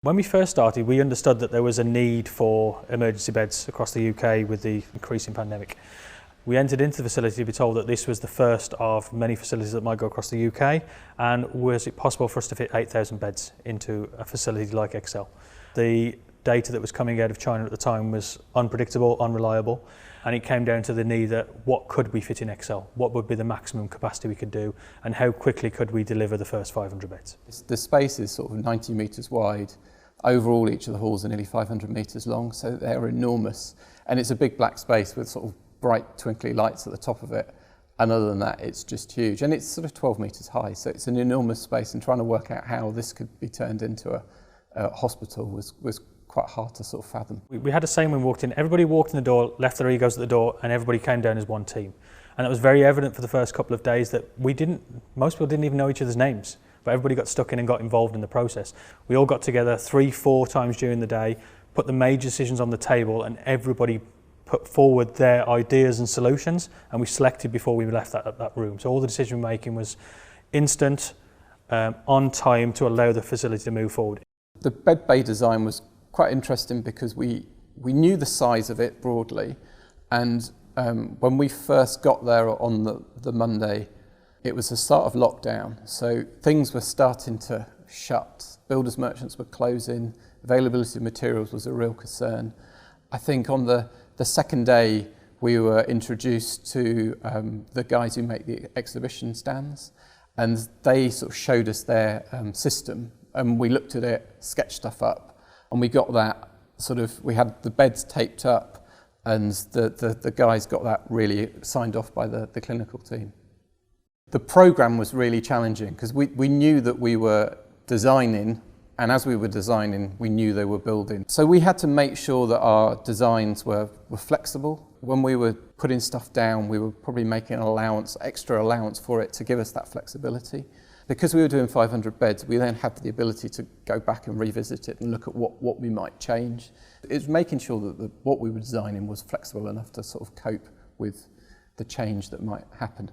When we first started, we understood that there was a need for emergency beds across the UK with the increasing pandemic. We entered into the facility to be told that this was the first of many facilities that might go across the UK, and was it possible for us to fit 8,000 beds into a facility like ExCel. The data that was coming out of China at the time was unpredictable, unreliable, and it came down to the need that what could we fit in ExCel, what would be the maximum capacity we could do, and how quickly could we deliver the first 500 beds. The space is sort of 90 metres wide. Overall, each of the halls are nearly 500 metres long, so they're enormous. And it's a big black space with sort of bright twinkly lights at the top of it. And other than that, it's just huge. And it's sort of 12 metres high, so it's an enormous space, and trying to work out how this could be turned into a hospital was quite hard to sort of fathom. We had a saying when we walked in: everybody walked in the door, left their egos at the door, and everybody came down as one team. And it was very evident for the first couple of days that most people didn't even know each other's names, but everybody got stuck in and got involved in the process. We all got together 3-4 times during the day, put the major decisions on the table, and everybody put forward their ideas and solutions, and we selected before we left that room. So all the decision making was instant, on time, to allow the facility to move forward. The bed bay design was quite interesting because we knew the size of it broadly, and when we first got there on the Monday, it was the start of lockdown, so things were starting to shut. Builders merchants were closing, availability of materials was a real concern. I think on the second day we were introduced to the guys who make the exhibition stands, and they sort of showed us their system, and we looked at it, sketched stuff up, and we got that we had the beds taped up, and the guys got that really signed off by the clinical team. The programme was really challenging because we knew that we were designing, and as we were designing, we knew they were building. So we had to make sure that our designs were flexible. When we were putting stuff down, we were probably making an extra allowance for it to give us that flexibility. Because we were doing 500 beds, we then had the ability to go back and revisit it and look at what we might change. It was making sure that what we were designing was flexible enough to sort of cope with the change that might happen.